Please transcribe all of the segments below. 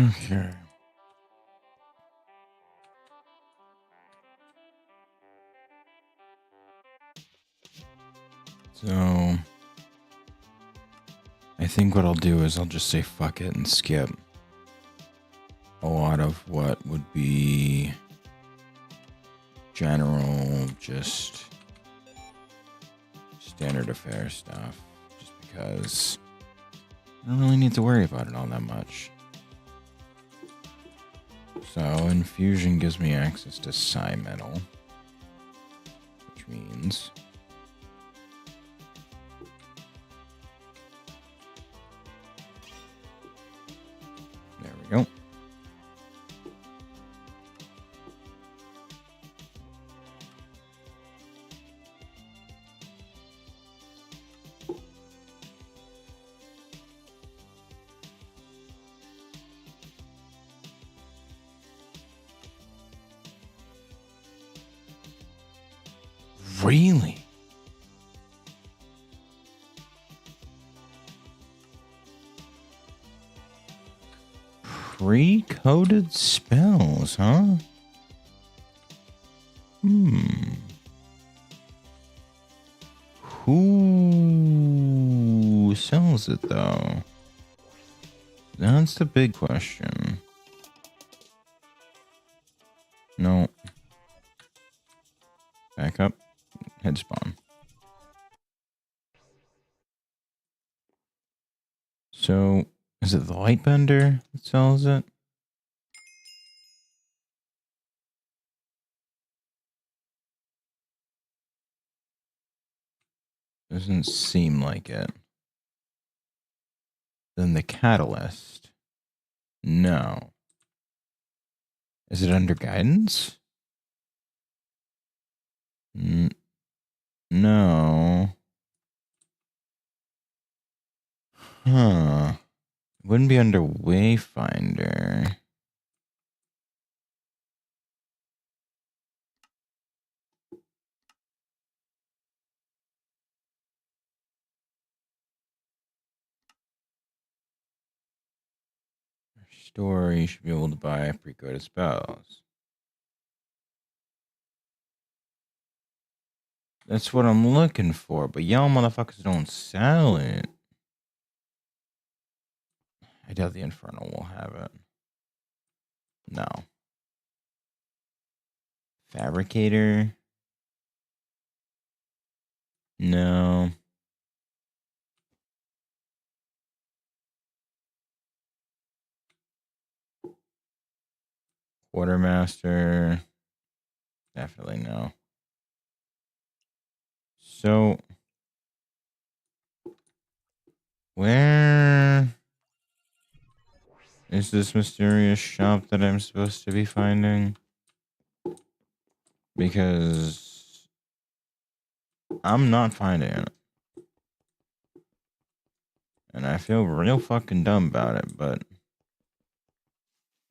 Okay. So, I think what I'll do is I'll just say fuck it and skip a lot of what would be general, just standard affair stuff, just because I don't really need to worry about it all that much. So, infusion gives me access to psi metal, which means there we go. Really? Pre-coded spells, huh? Who sells it, though? That's the big question. No. Back up. Head spawn. So, is it the Lightbender that sells it? Doesn't seem like it. Then the Catalyst. No. Is it under guidance? No. Huh. Wouldn't be under Wayfinder. Store, you should be able to buy pre-coded spells. That's what I'm looking for, but y'all motherfuckers don't sell it. I doubt the Infernal will have it. No. Fabricator? No. Quartermaster? Definitely no. So, where is this mysterious shop that I'm supposed to be finding? Because I'm not finding it. And I feel real fucking dumb about it, but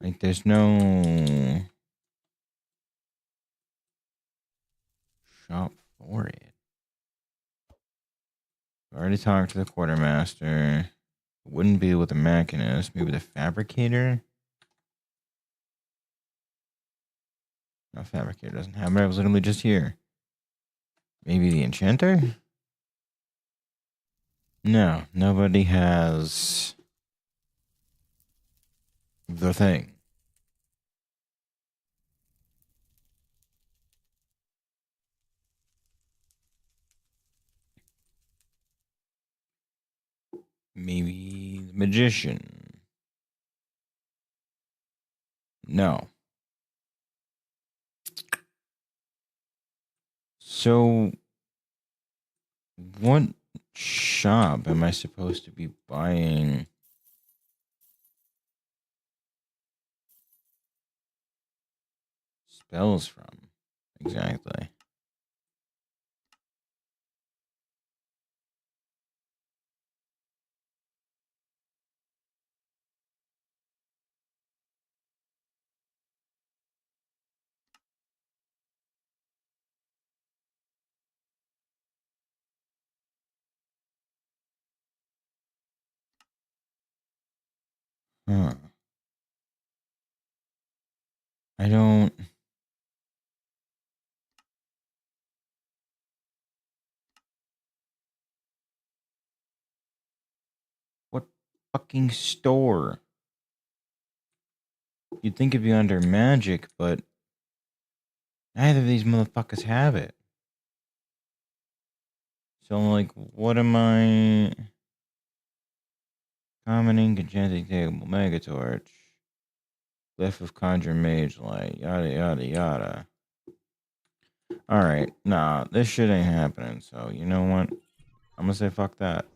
like there's no shop for it. I already talked to the quartermaster. It wouldn't be with the machinist, maybe the fabricator. No, fabricator doesn't have it. I was literally just here. Maybe the enchanter? No, nobody has the thing. Maybe the magician. No. So, what shop am I supposed to be buying spells from? Exactly. Huh. I don't... What fucking store? You'd think it'd be under magic, but neither of these motherfuckers have it. So, like, what am I... Common ink, enchanting table, mega torch, glyph of conjure mage light, yada yada yada. Alright, nah, this shit ain't happening, so you know what? I'm gonna say fuck that.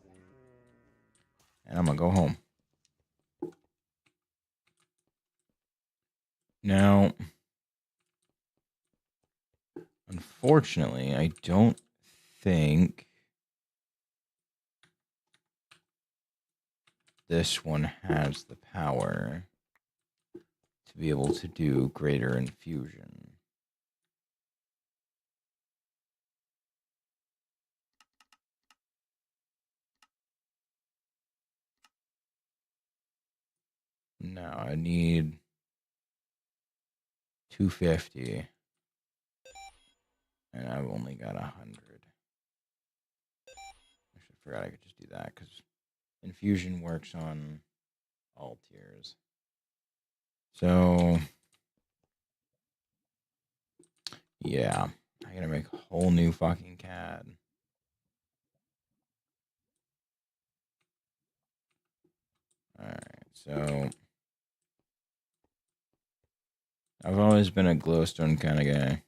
And I'm gonna go home. Now, unfortunately, I don't think this one has the power to be able to do greater infusion. No, I need 250. And I've only got 100. Actually, I forgot I could just do that because infusion works on all tiers. So, yeah, I gotta make a whole new fucking CAD. Alright, so I've always been a glowstone kind of guy.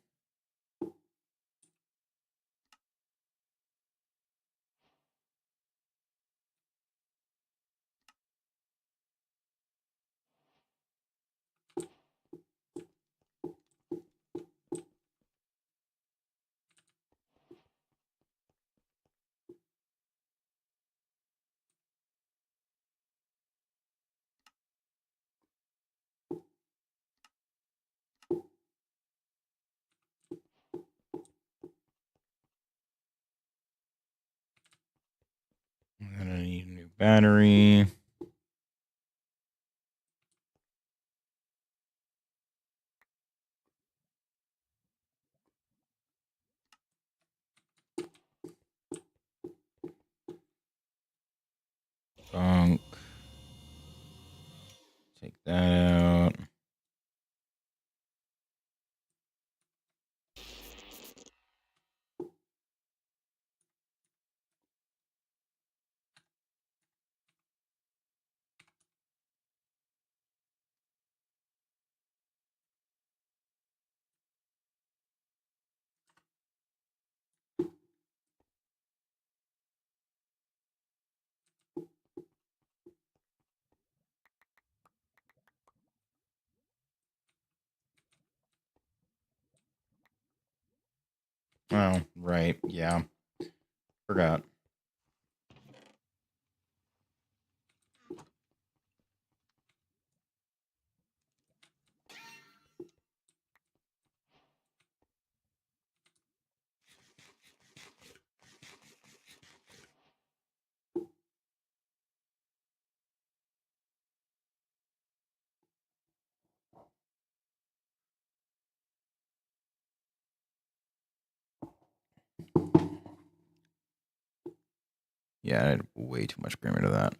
I'm gonna need a new battery. Bunk. Take that out. Oh, right. Yeah. Forgot. Yeah, I had way too much grammar to that.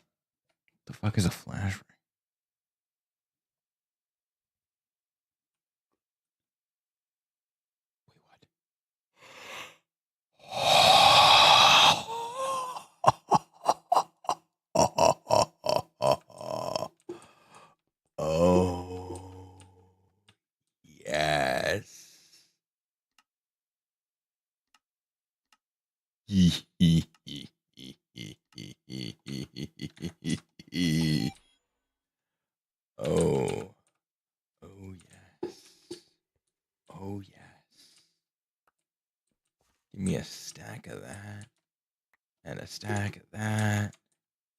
The fuck is a flash ring? Wait, what? Oh, yes. Oh, oh yes. Oh yes. Give me a stack of that and a stack of that.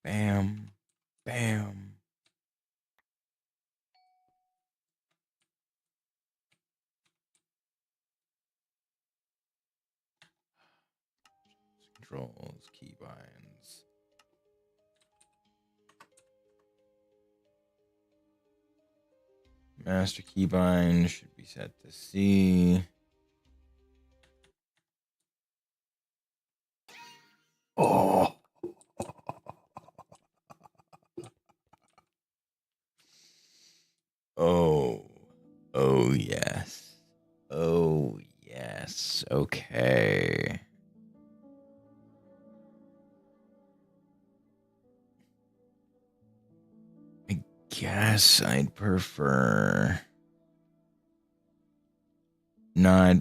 Bam, bam. Controls, keybinds. Master keybind should be set to C. Oh. Oh. Oh, yes. Oh, yes. Okay. I guess I'd prefer not.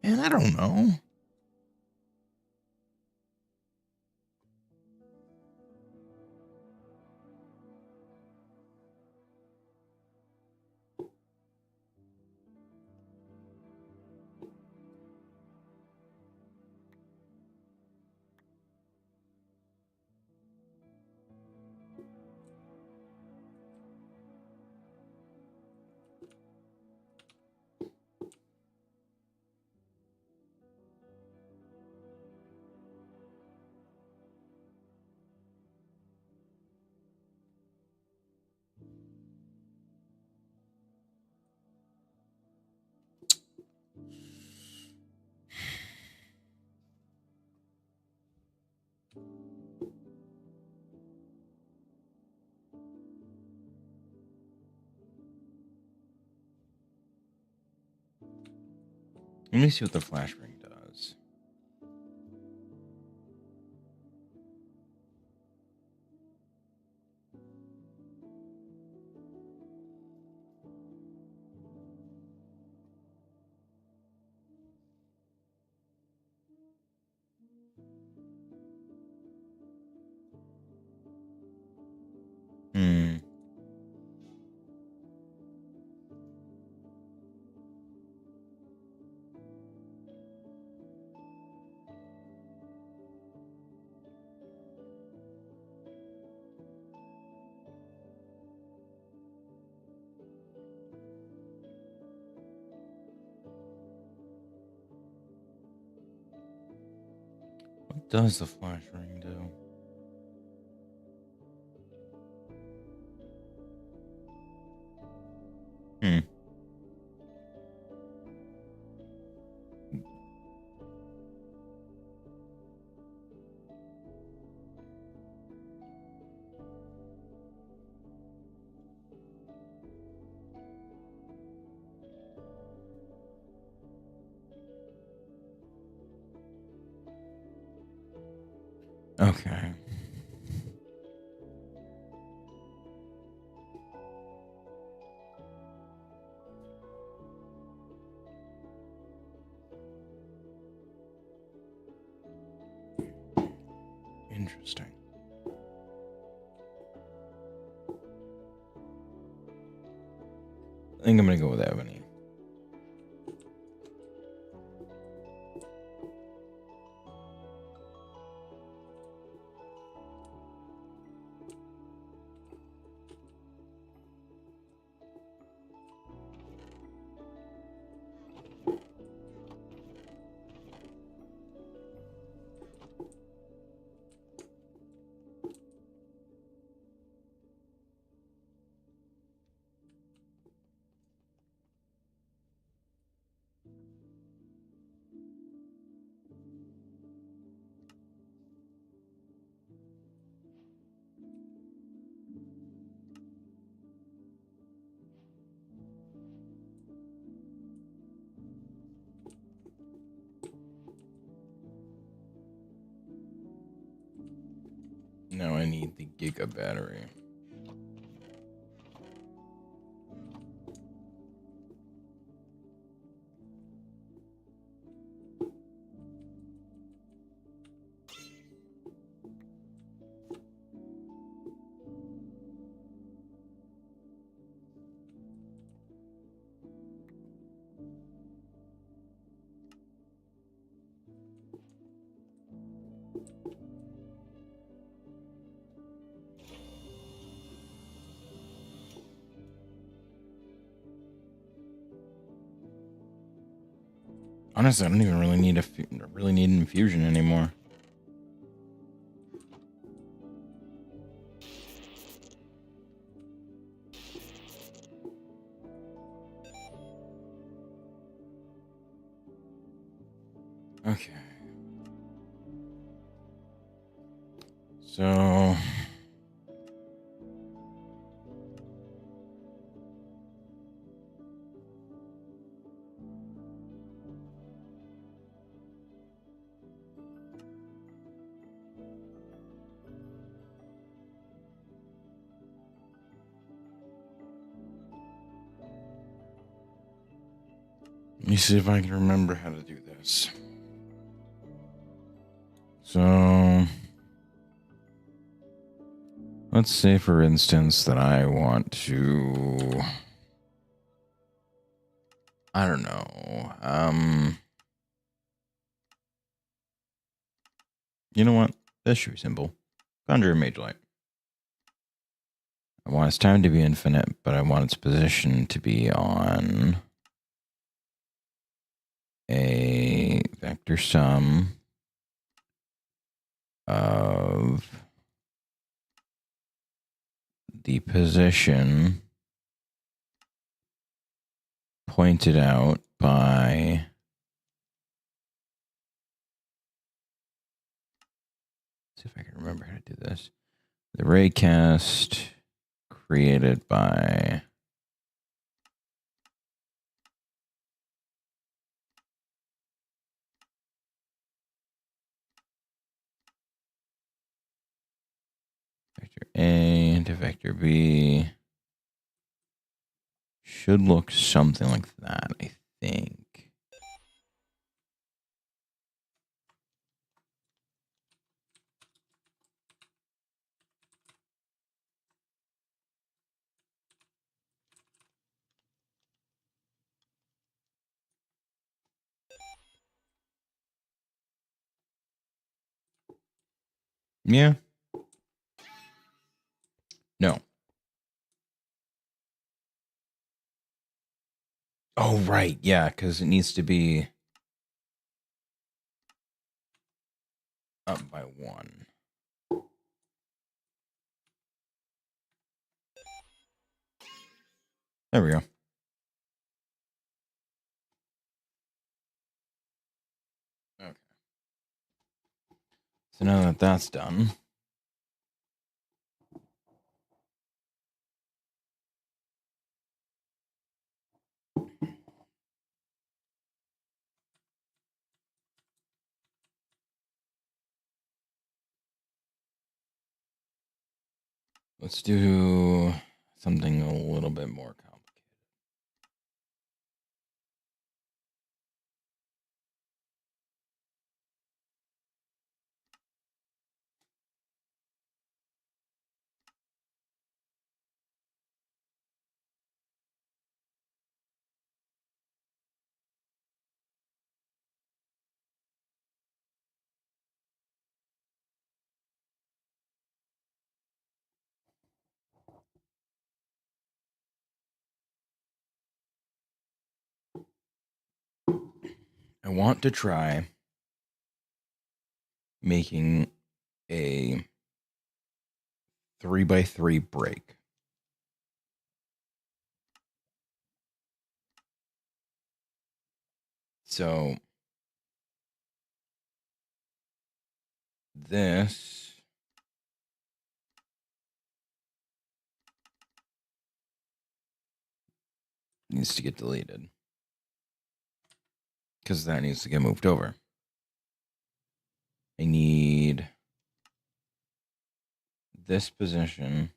Man, I don't know. Let me see what the flash ring does. What does the flash ring do? Okay. Interesting. I think I'm gonna go with Ebony. Now I need the Giga battery. Honestly, I don't even really need an infusion anymore. Okay. So let me see if I can remember how to do this. So let's say, for instance, that I want to, I don't know. You know what? This should be simple. Conjure a mage light. I want its time to be infinite, but I want its position to be on a vector sum of the position pointed out by see if I can remember how to do this. The raycast created by vector A to vector B should look something like that, I think. Yeah. No. Oh, right. Yeah, because it needs to be up by 1. There we go. Okay. So now that that's done, let's do something a little bit more complicated. I want to try making a 3x3 break. So this needs to get deleted because that needs to get moved over. I need this position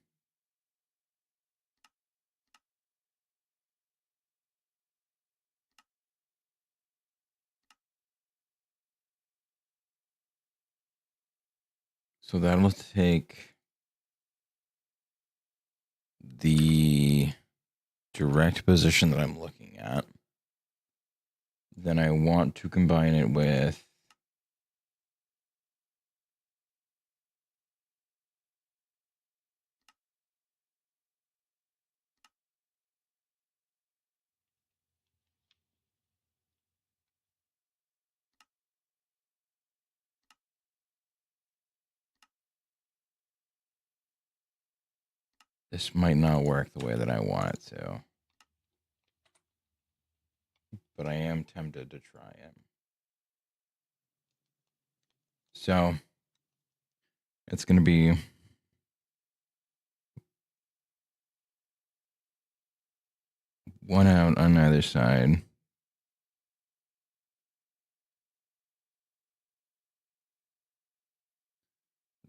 so that'll take the direct position that I'm looking at. Then I want to combine it with this might not work the way that I want it to, but I am tempted to try it. So it's going to be one out on either side.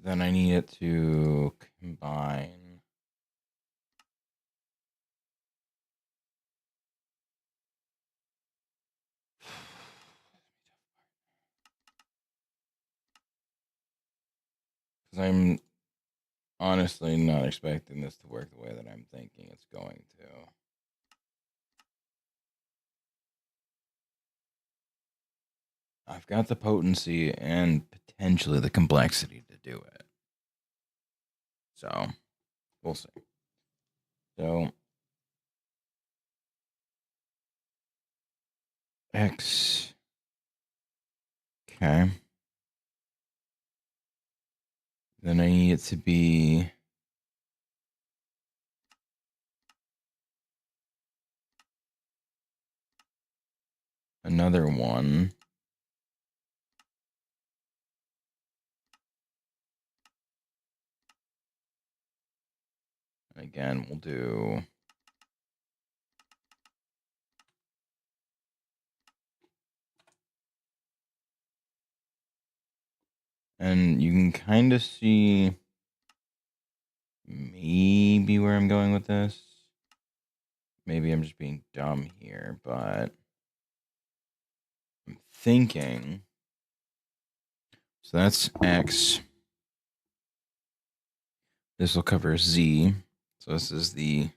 Then I need it to combine. Because I'm honestly not expecting this to work the way that I'm thinking it's going to. I've got the potency and potentially the complexity to do it. So we'll see. So X. Okay. Then I need it to be another one. And again, we'll do and you can kind of see maybe where I'm going with this. Maybe I'm just being dumb here, but I'm thinking. So that's X. This will cover Z. So this is the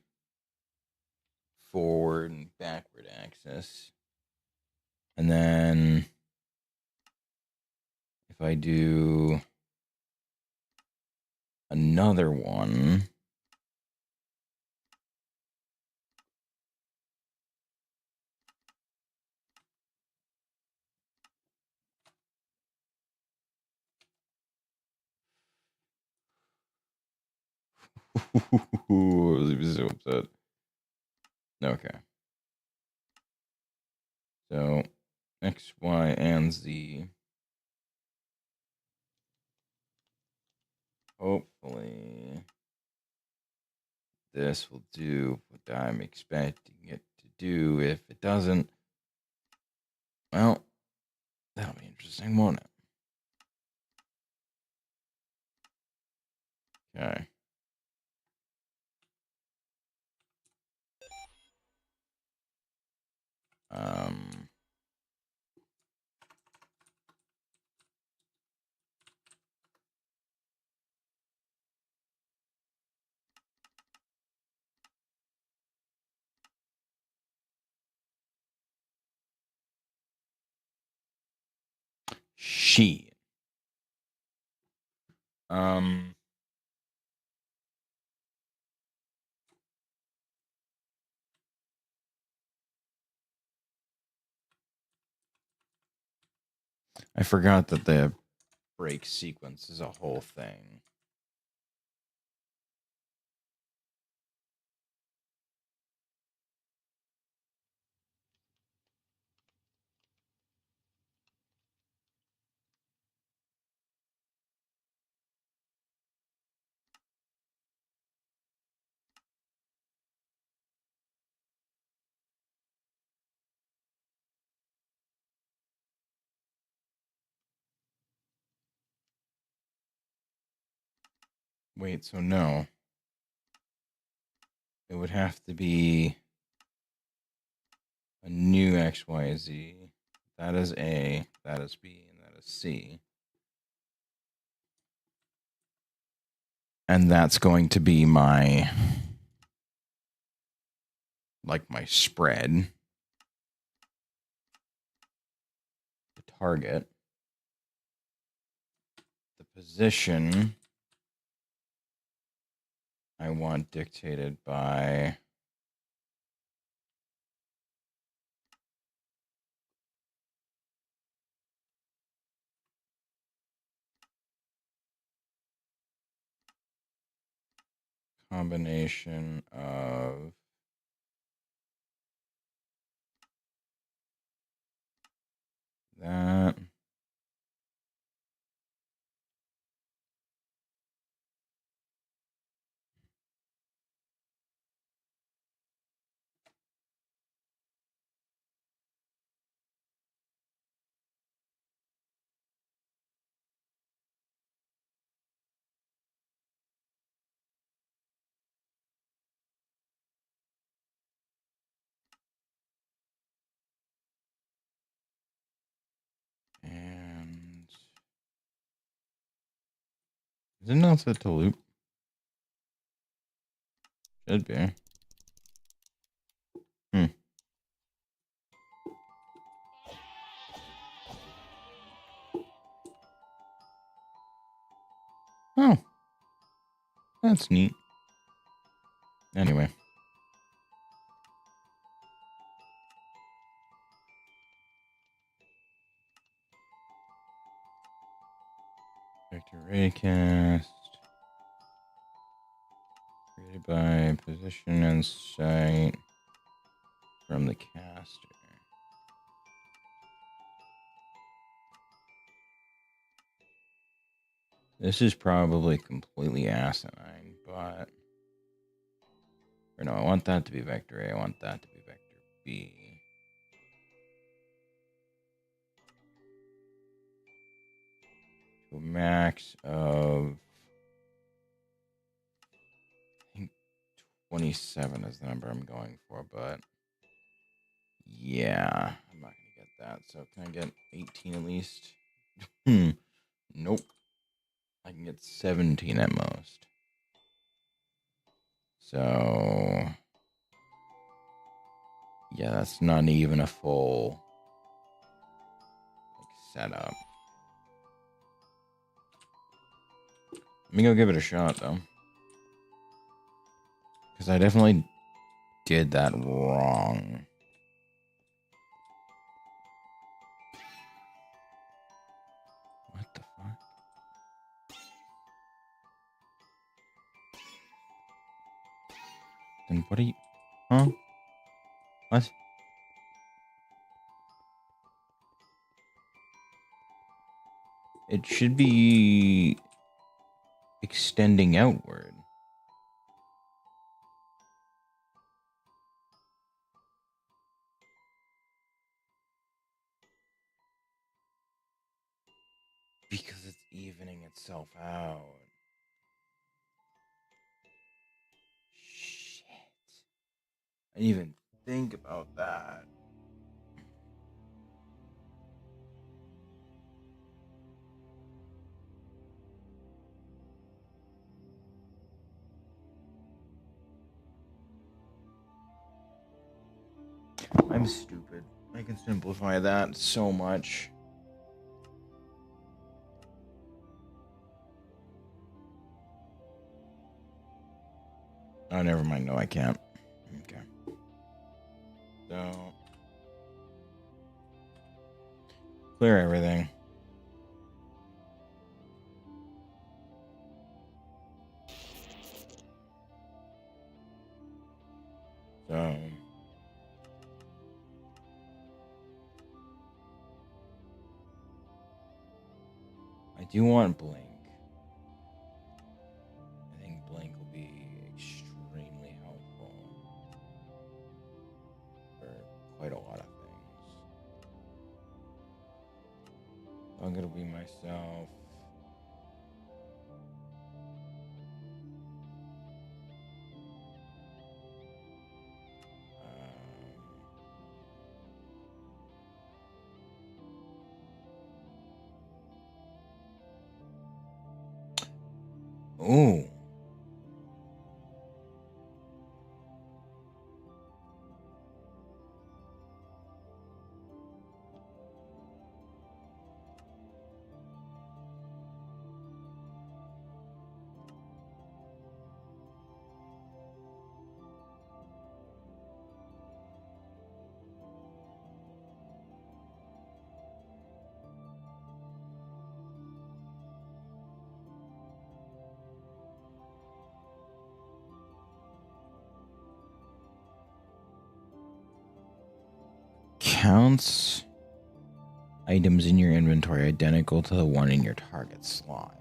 forward and backward axis. And then if I do another one, I was so upset. Okay. So X, Y, and Z. Hopefully this will do what I'm expecting it to do. If it doesn't, well, that'll be interesting, won't it? Okay. Um, she. Um, I forgot that the break sequence is a whole thing. Wait, so no. It would have to be a new XYZ. That is A, that is B, and that is C. And that's going to be my spread. The target. The position I want dictated by combination of that Is it not set to loop? Should be. Oh. That's neat. Anyway. Vector raycast. Created by position and sight from the caster. This is probably completely asinine, but... Or no, I want that to be vector A. I want that to be vector B. To a max of... I think 27 is the number I'm going for, but... Yeah, I'm not going to get that. So can I get 18 at least? Nope. I can get 17 at most. So... Yeah, that's not even a full setup. Let me go give it a shot, though. Because I definitely did that wrong. What the fuck? Then what are you... Huh? What? It should be extending outward. Because it's evening itself out. Shit. I didn't even think about that. I'm stupid. I can simplify that so much. Oh, never mind. No, I can't. Okay. So... Clear everything. So... I do want Blink. I think Blink will be extremely helpful for quite a lot of things. I'm gonna be myself. Ooh. Counts items in your inventory identical to the one in your target slot.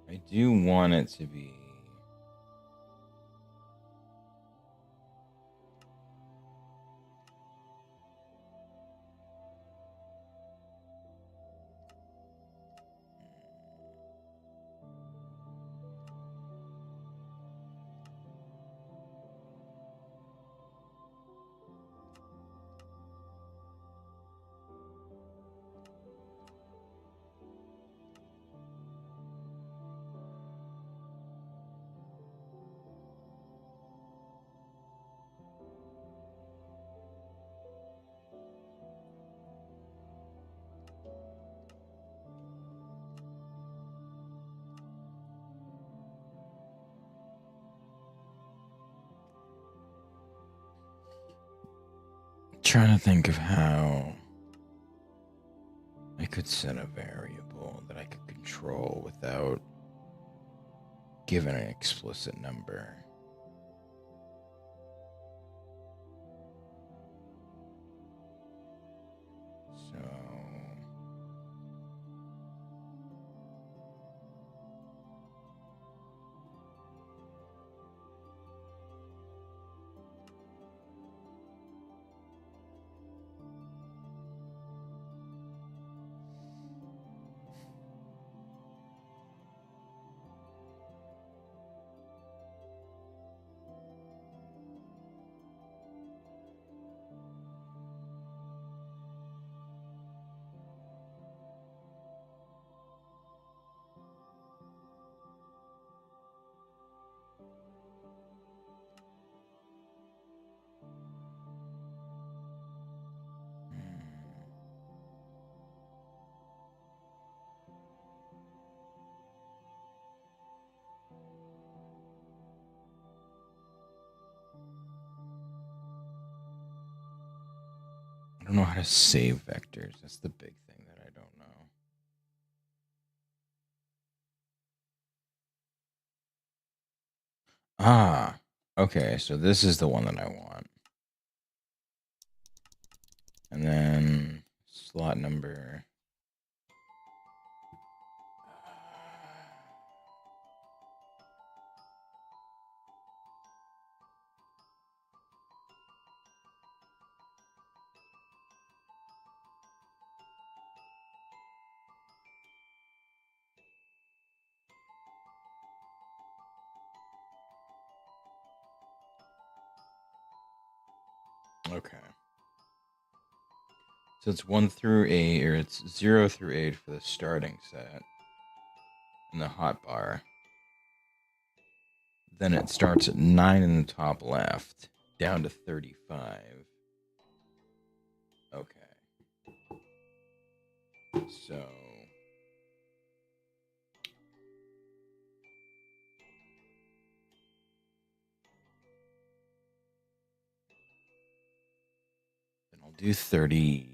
I do want it to be... trying to think of how I could set a variable that I could control without giving an explicit number. So I don't know how to save vectors. That's the big thing that I don't know. Ah, okay. So this is the one that I want. And then slot number. Okay. So it's 1 through 8, or it's 0 through 8 for the starting set in the hotbar. Then it starts at 9 in the top left, down to 35. Okay. So then I'll do 35.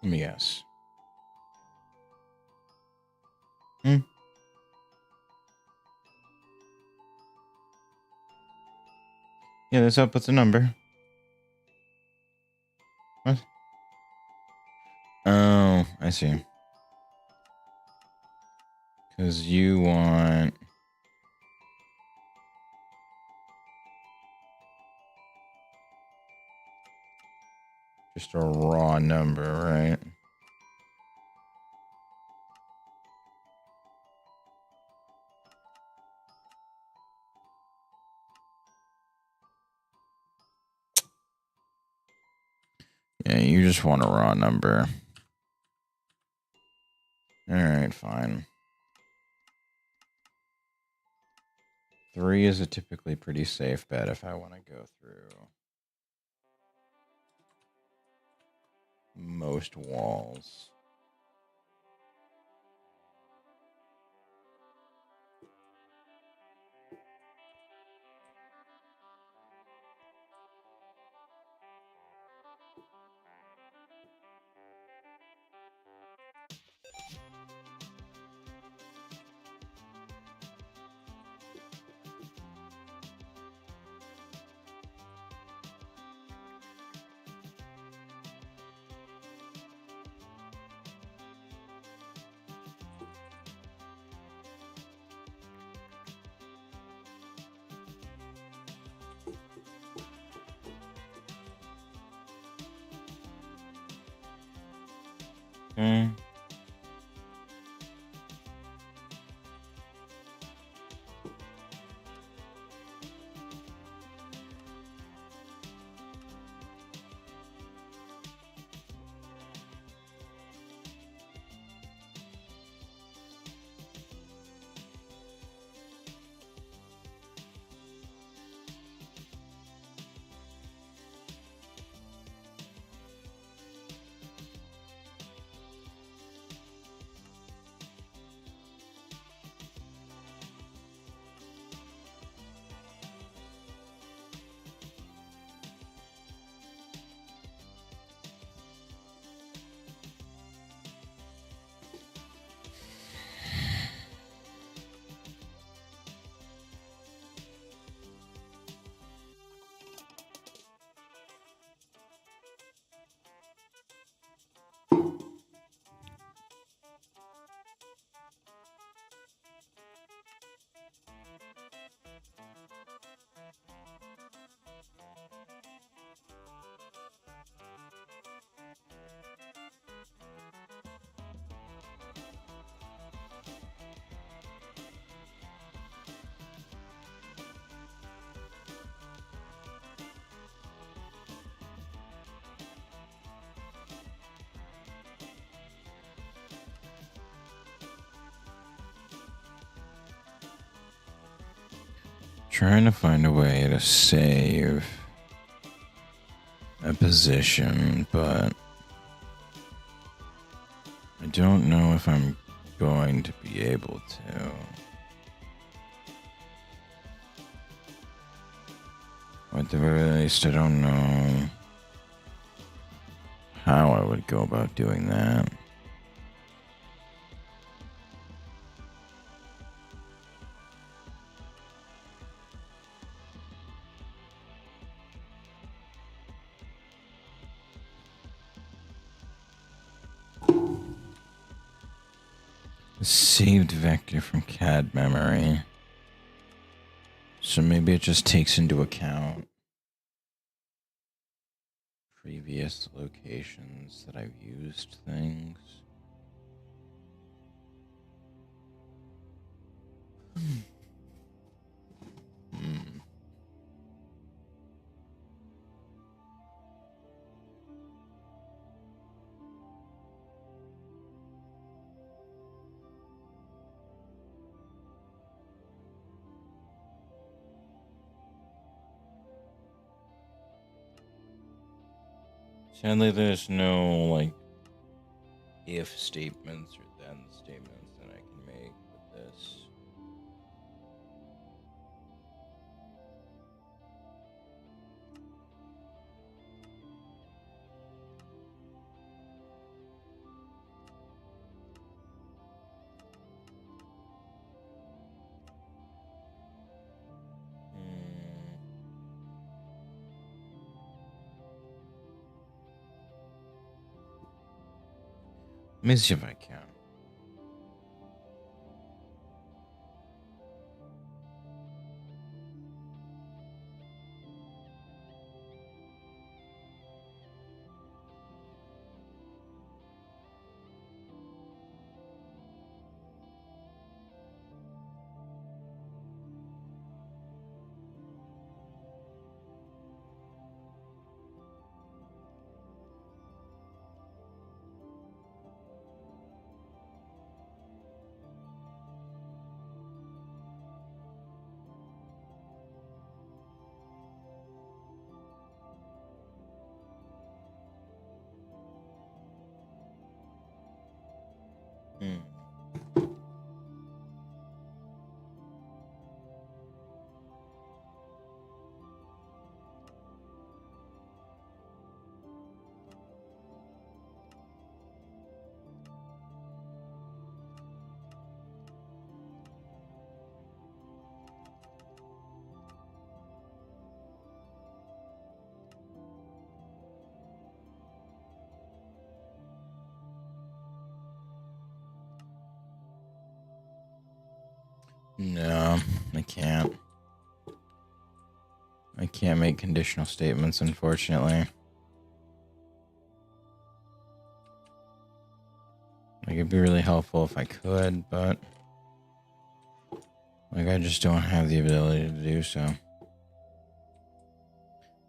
Let me guess. Yeah, this outputs a number. What? Oh, I see. Because you want just a raw number, right? Yeah, you just want a raw number. All right, fine. 3 is a typically pretty safe bet if I want to go through most walls. Okay. trying to find a way to save a position, but I don't know if I'm going to be able to. Or at the very least, I don't know how I would go about doing that. Saved vector from CAD memory. So maybe it just takes into account previous locations that I've used things. Sadly, there's no, like, if statements or then statements that I can make with this. Let me see if I can. No, I can't. I can't make conditional statements, unfortunately. Like, it'd be really helpful if I could, but like, I just don't have the ability to do so.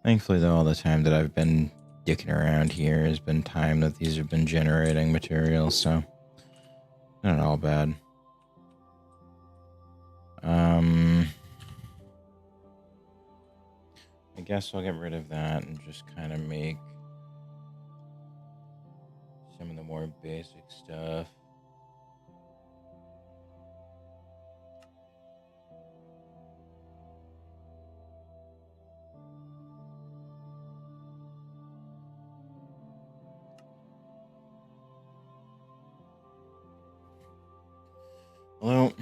Thankfully, though, all the time that I've been dicking around here has been time that these have been generating materials, so not all bad. I guess I'll get rid of that and just kind of make some of the more basic stuff. Although,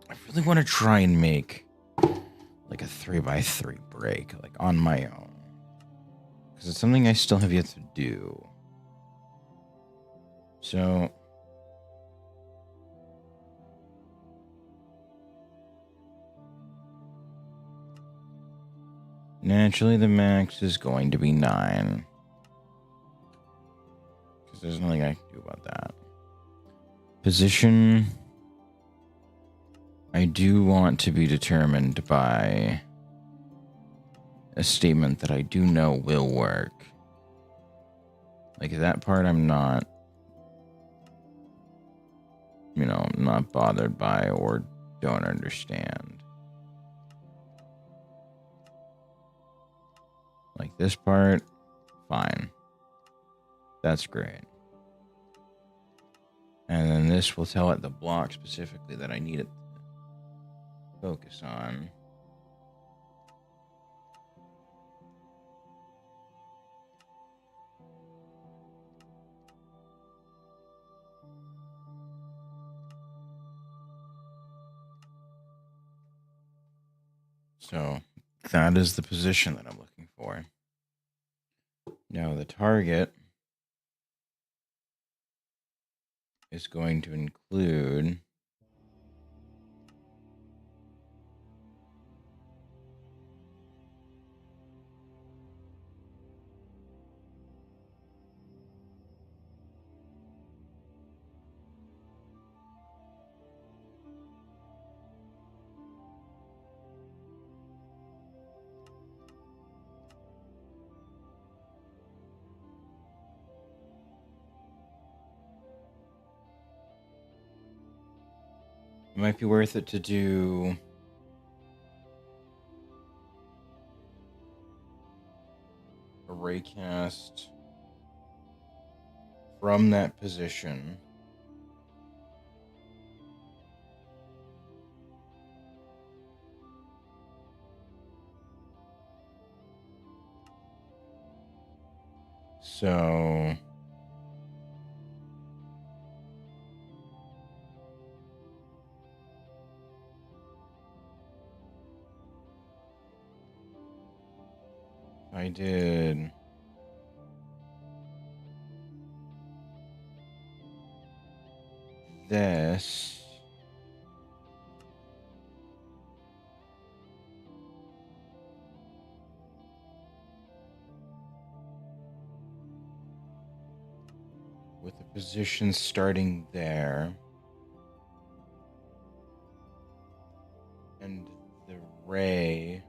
I really want to try and make like a 3x3 break, like on my own. Because it's something I still have yet to do. So, naturally the max is going to be 9. Because there's nothing I can do about that. Position, I do want to be determined by a statement that I do know will work. Like, that part I'm not, not bothered by or don't understand. Like this part, fine. That's great. And then this will tell it the block specifically that I need it to focus on. So that is the position that I'm looking for. Now the target is going to include it might be worth it to do a raycast from that position. So if I did this, with the position starting there, and the ray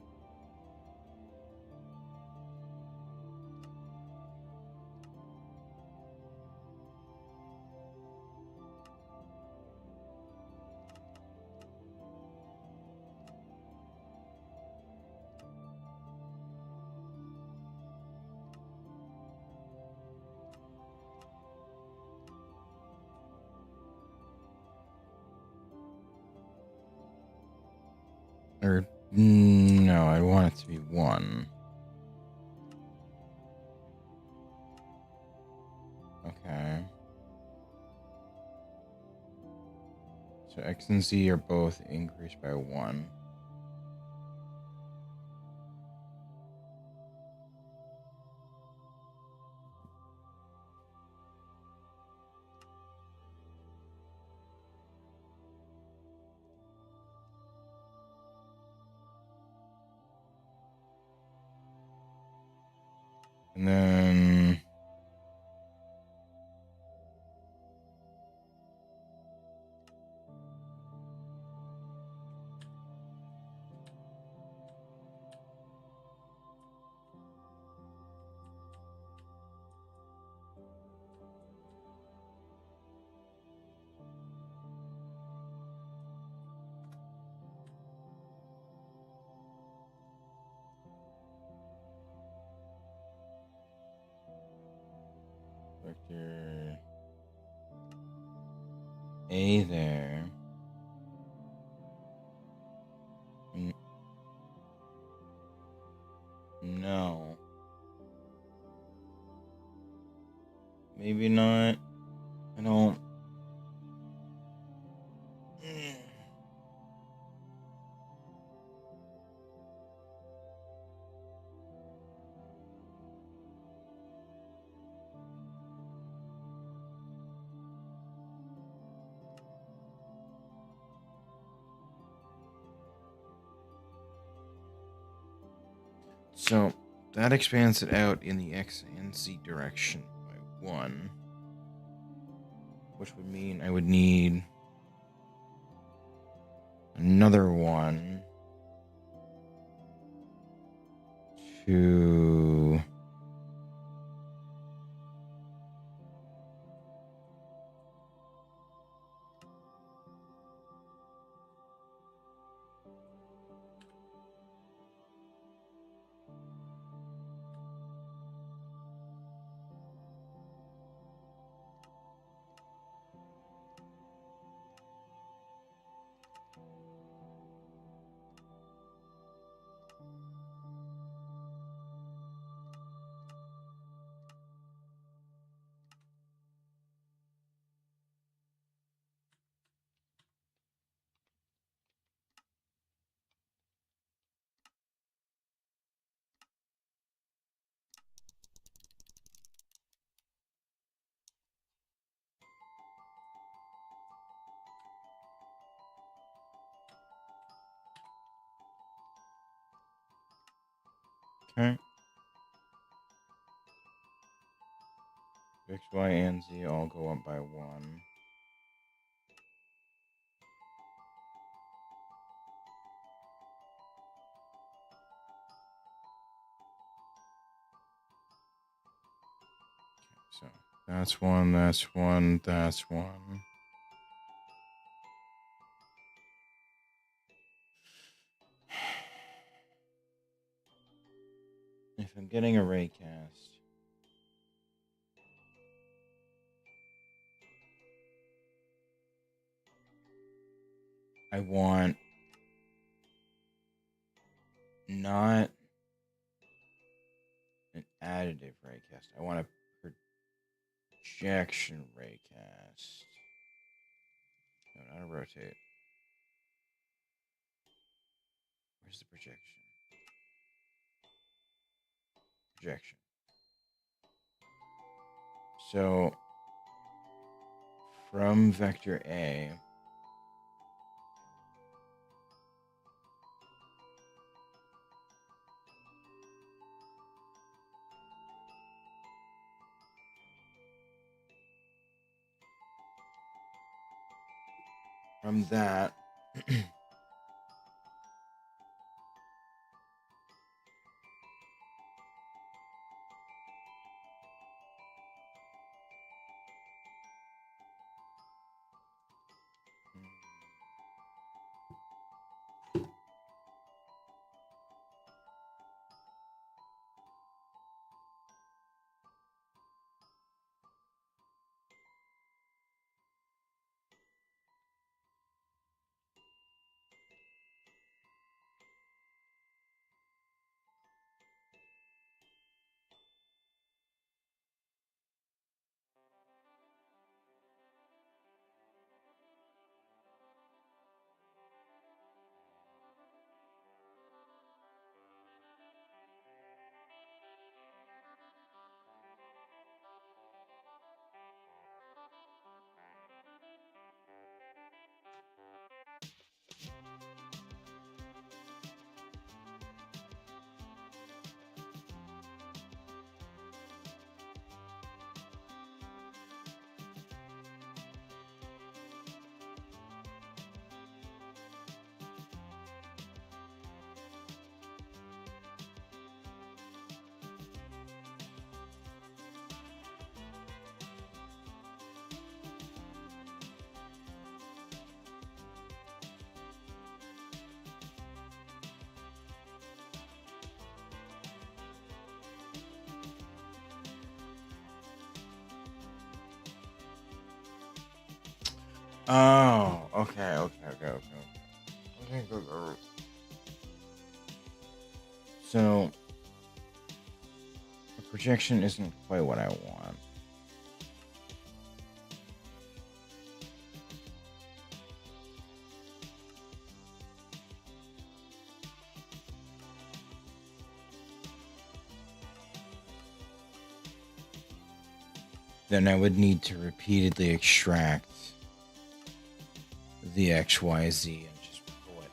or no, I want it to be 1. Okay. So X and Z are both increased by 1. And then vector A there. No. Maybe not. I don't. So that expands it out in the X and Z direction by 1, which would mean I would need another 1 to Okay. X, Y, and Z all go up by 1. So that's 1, that's 1, that's 1. If I'm getting a ray cast, I want not an additive raycast. I want a projection raycast. No, not a rotate. Where's the projection? Projection. So from vector A, from that, oh, okay. So the projection isn't quite what I want. Then I would need to repeatedly extract the XYZ and just pull it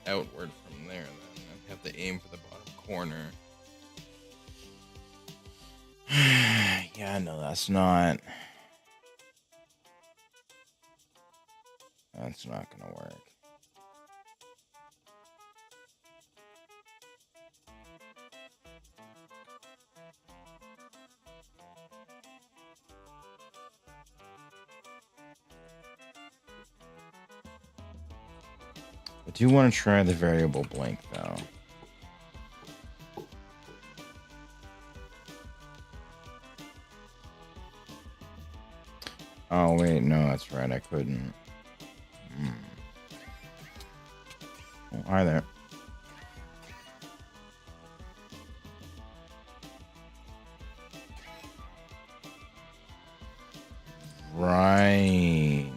outward from there. Then I'd have to aim for the bottom corner. Yeah, no, that's not gonna work. I do want to try the variable blink though. Oh wait, no, that's right, I couldn't. Oh, hi there. Right.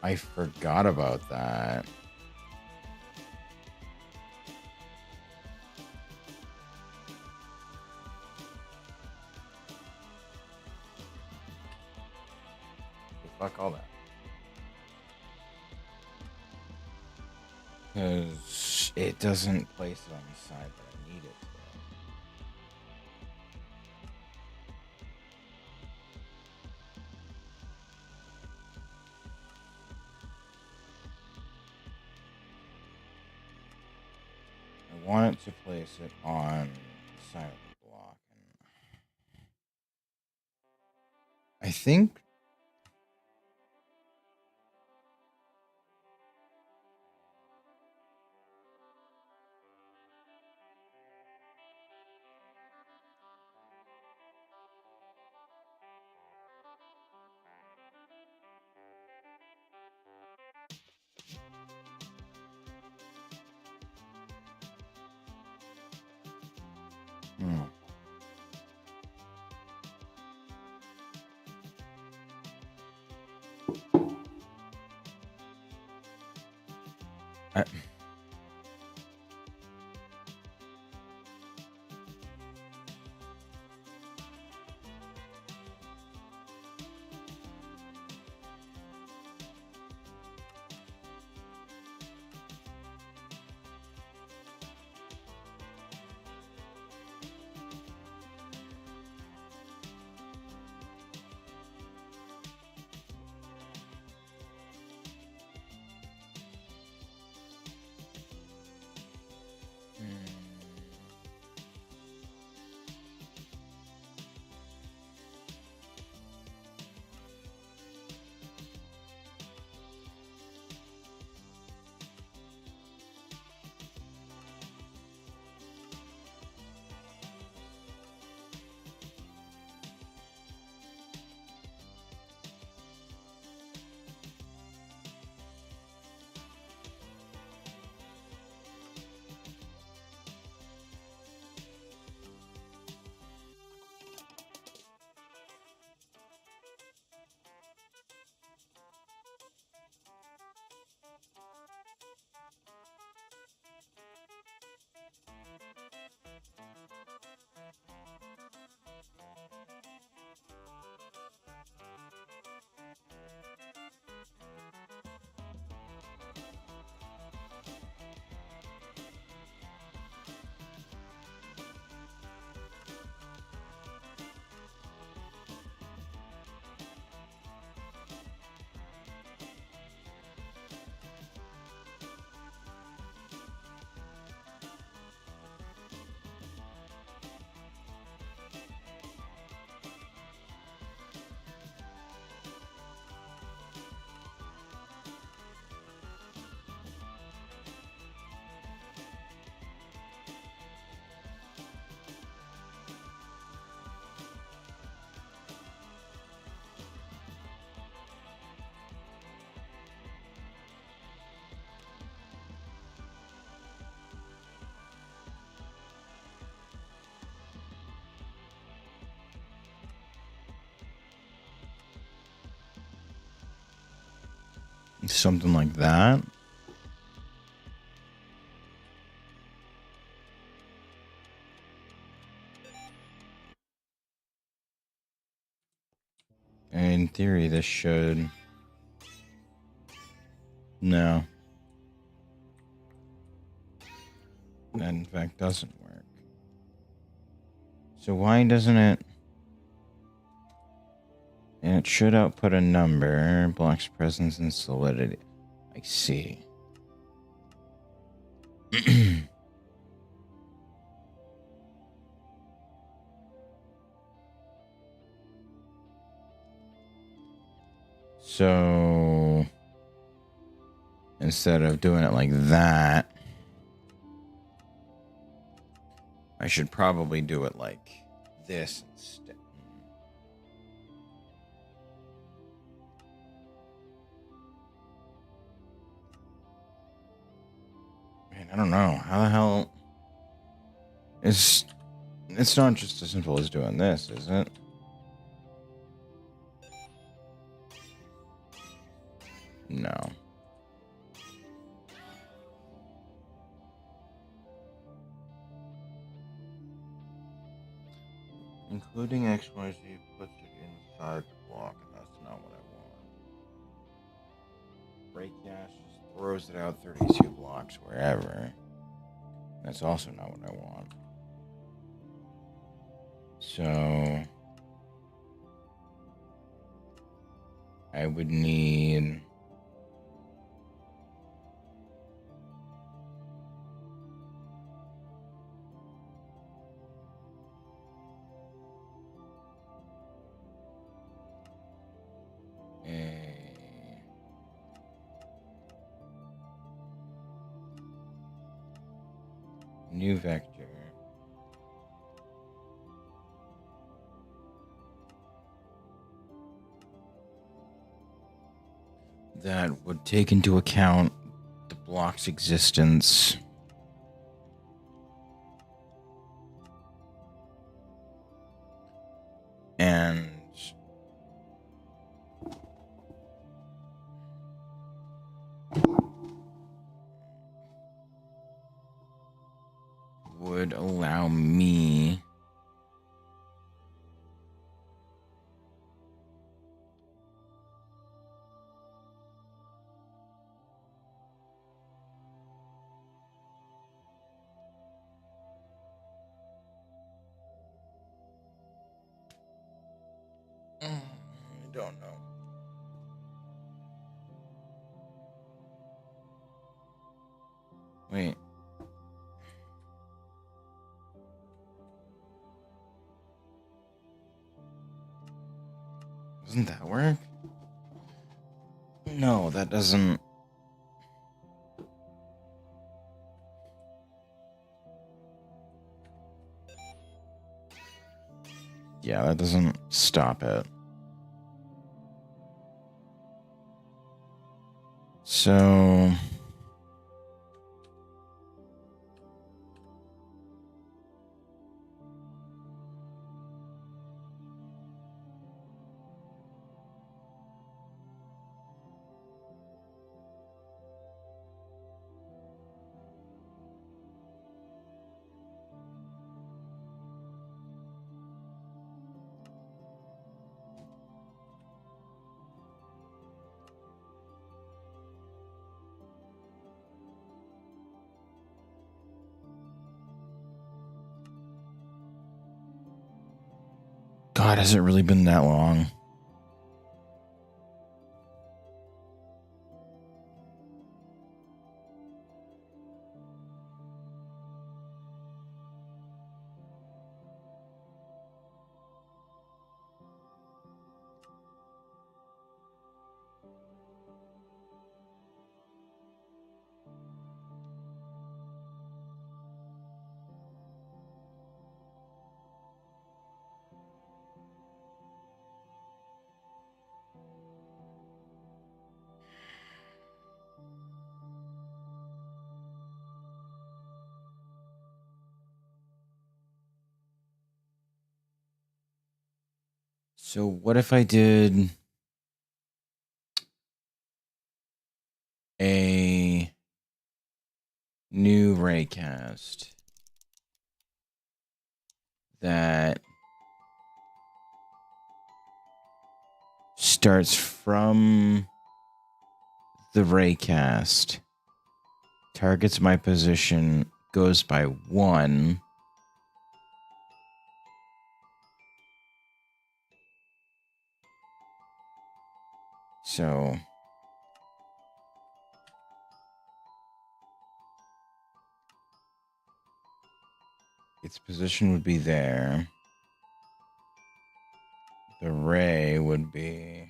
I forgot about that. Fuck all that. Because it doesn't place it on the side that I need it to. I want it to place it on the side of the block. And I think I, something like that. In theory, this should. No. That in fact doesn't work. So why doesn't it? And it should output a number, block's presence and solidity. I see. So instead of doing it like that, I should probably do it like this instead. Man, I don't know. How the hell is it's not just as simple as doing this, is it? No. Including XYZ puts it inside the block, and that's not what I want. Break gas just throws it out 32 blocks wherever. That's also not what I want. So I would need a new vector that would take into account the block's existence and would allow me I don't know. Wait. Doesn't that work? No, that doesn't. Yeah, that doesn't stop it. So God, has it really been that long? So what if I did a new raycast that starts from the raycast, targets my position, goes by 1, so its position would be there. The ray would be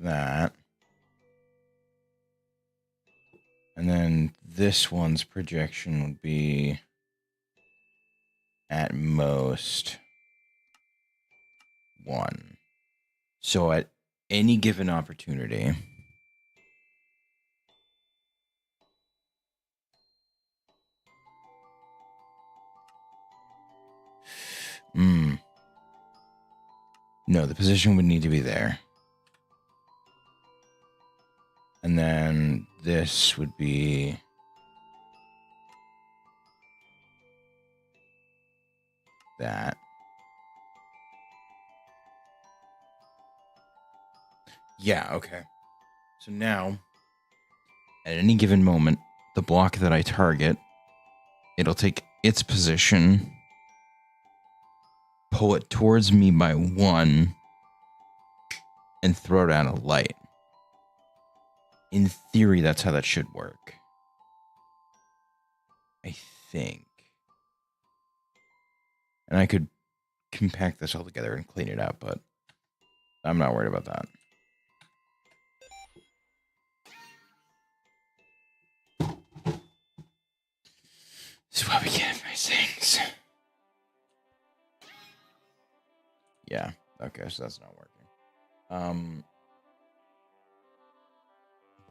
that. And then this one's projection would be at most 1. So at any given opportunity, no, the position would need to be there. And then this would be that. Yeah, okay. So now, at any given moment, the block that I target, it'll take its position, pull it towards me by 1, and throw down a light. In theory, that's how that should work. I think. And I could compact this all together and clean it up, but I'm not worried about that. This is why we can't have nice things. Yeah. Okay, so that's not working.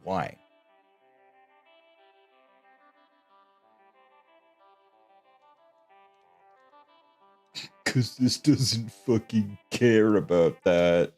Why? Because this doesn't fucking care about that.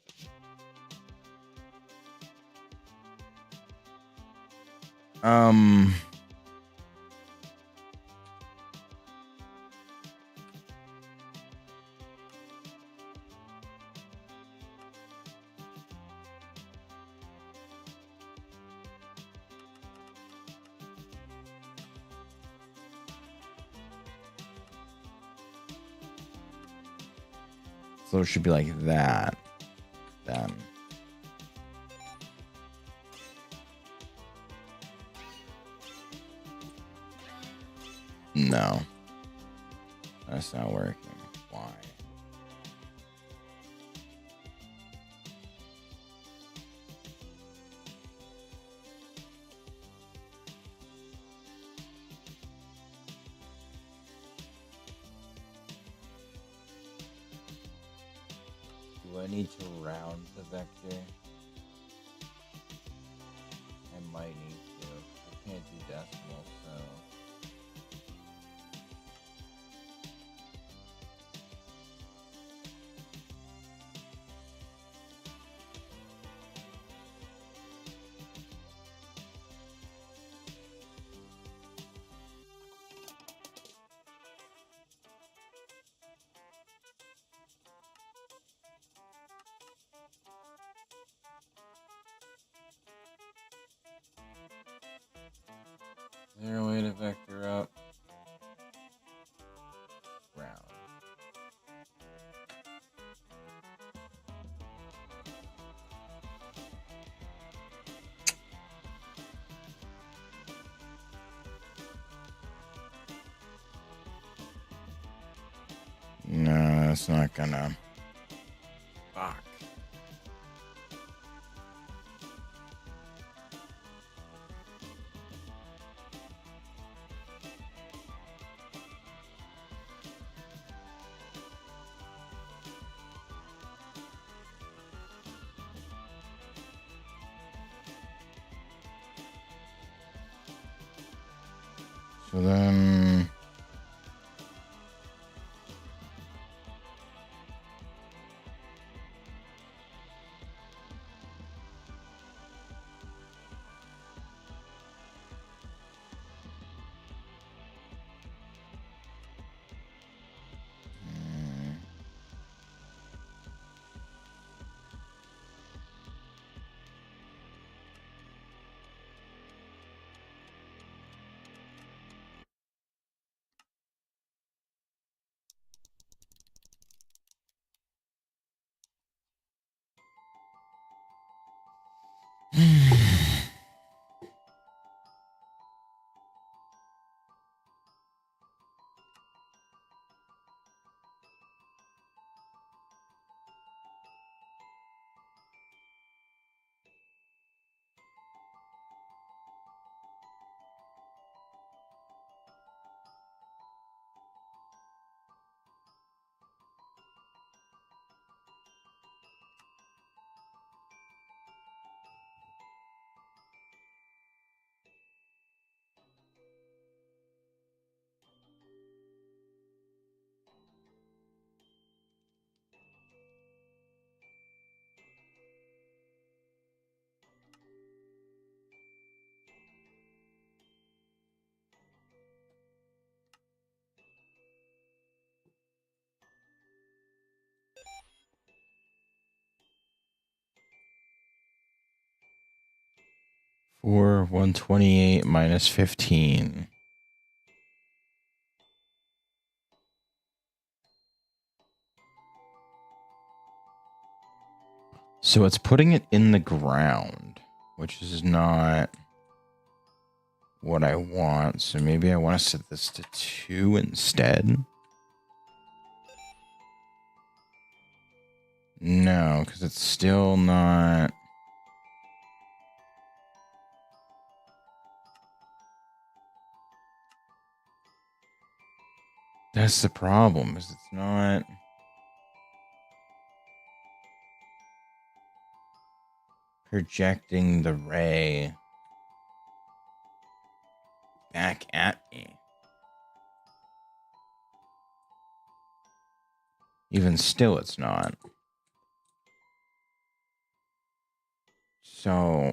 So it should be like that. Then. No. That's not working. Why? Do I need to round the vector? I might need to. I can't do decimal, so. Is there a way to vector up? Round. No, that's not gonna. Fuck. So then. 4, 128 minus 15. So it's putting it in the ground, which is not what I want. So maybe I want to set this to 2 instead. No, because it's still not. That's the problem, is it's not projecting the ray back at me. Even still, it's not. So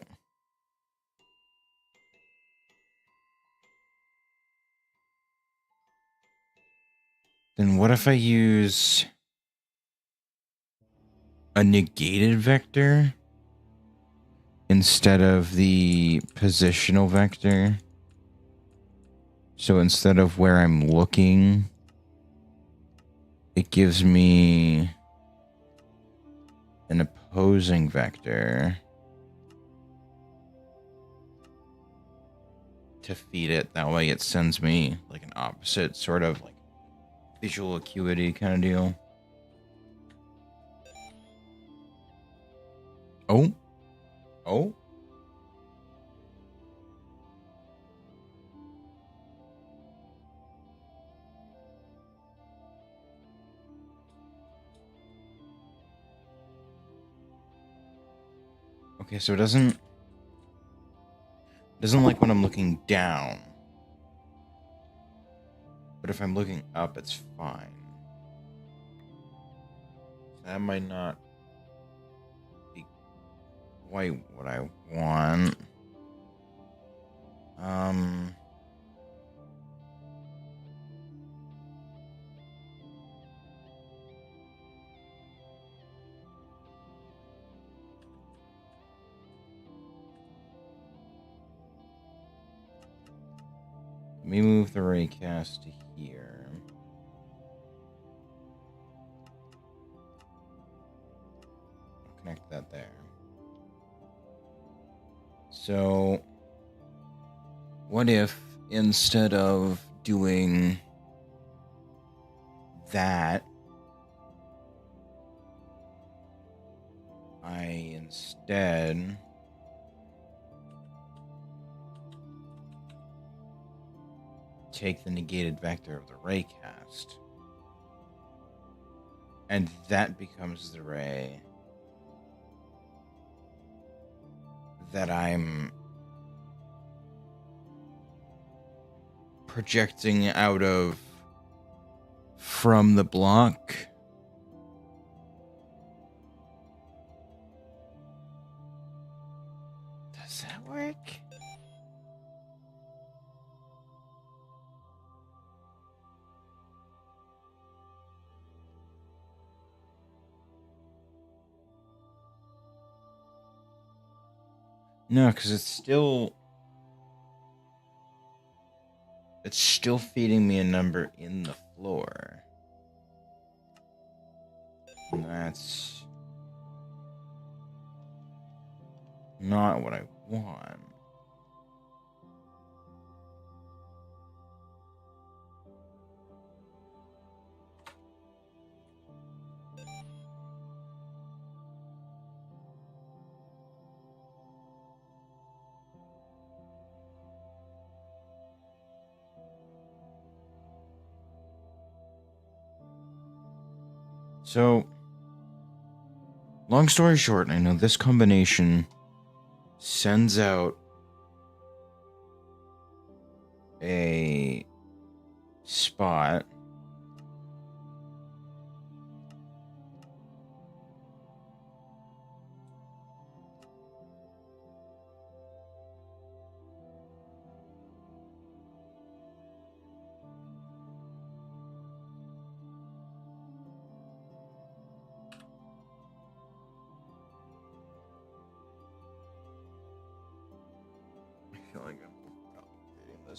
then what if I use a negated vector instead of the positional vector? So instead of where I'm looking, it gives me an opposing vector to feed it. That way it sends me like an opposite sort of like visual acuity kind of deal. Oh. Okay, so it doesn't like when I'm looking down. But if I'm looking up, it's fine. So that might not be quite what I want. Let me move the raycast to here. I'll connect that there. So, what if instead of doing that, I instead take the negated vector of the raycast, and that becomes the ray that I'm projecting out of from the block. Does that work? No, because it's still feeding me a number in the floor. And that's not what I want. So, long story short, I know this combination sends out a spot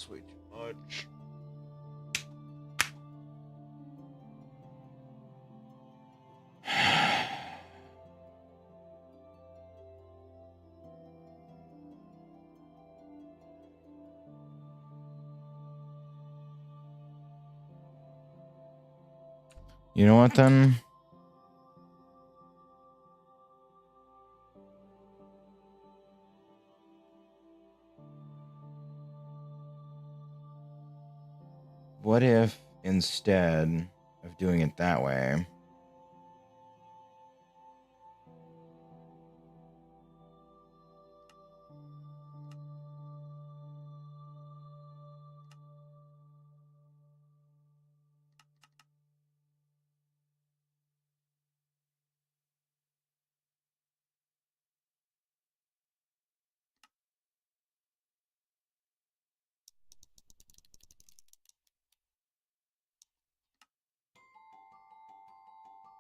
That's way too much. You know what, then? What if, instead of doing it that way,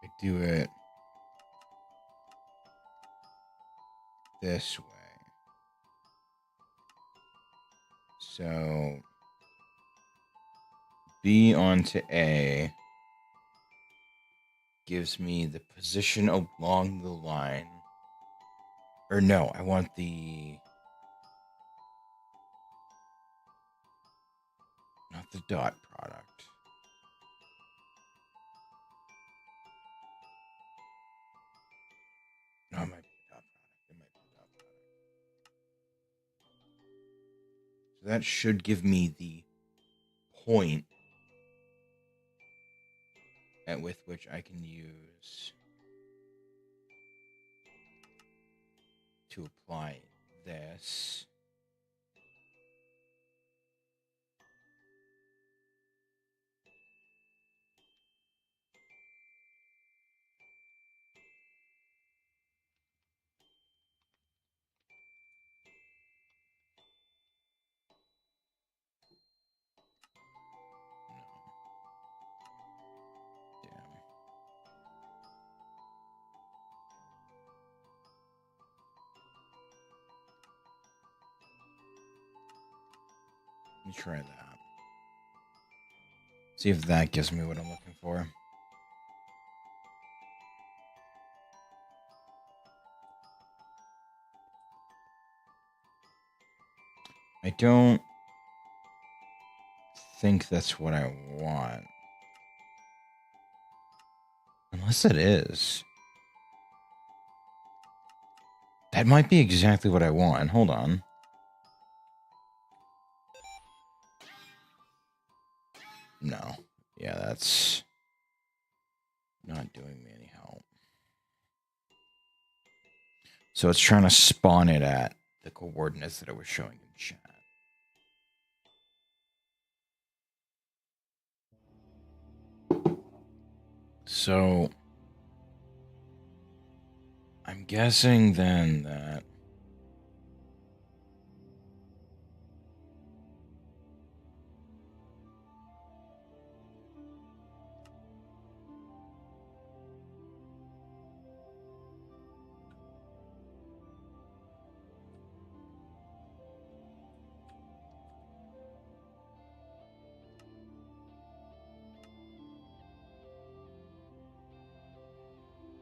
I do it this way? So B onto A gives me the position along the line. Or no, I want not the dot product. No, it might be a dot product. It might be a dot product. So that should give me the point with which I can use to apply this. No. Damn. Let me try that. See if that gives me what I'm looking for. I don't think that's what I want. Unless it is. That might be exactly what I want. Hold on. No. Yeah, that's not doing me any help. So it's trying to spawn it at the coordinates that I was showing in chat. So I'm guessing then that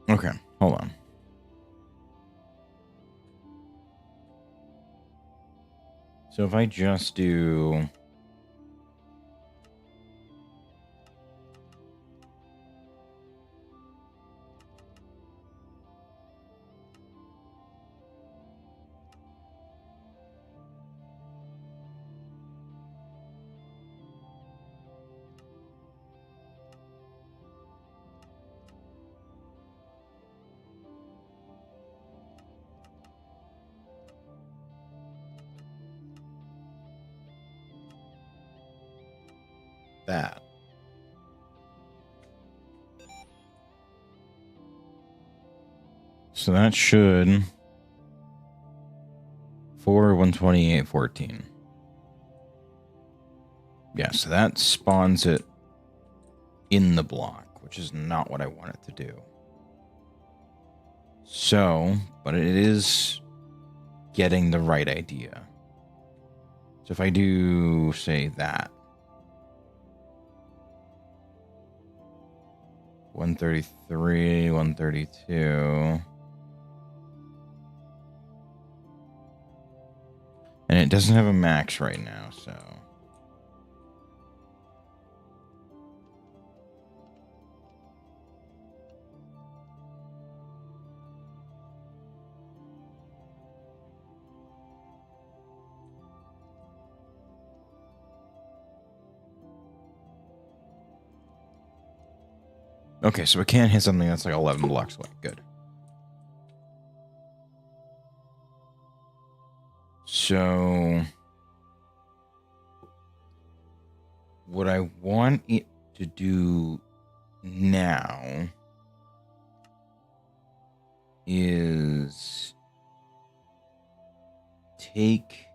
okay, hold on. So if I just do that. So that should 128.14. Yeah, so that spawns it in the block, which is not what I want it to do. So, but it is getting the right idea. So if I do, say, that. 133, 132. And it doesn't have a max right now, so... Okay, so it can't hit something that's like 11 blocks away. Good. So... what I want it to do now is take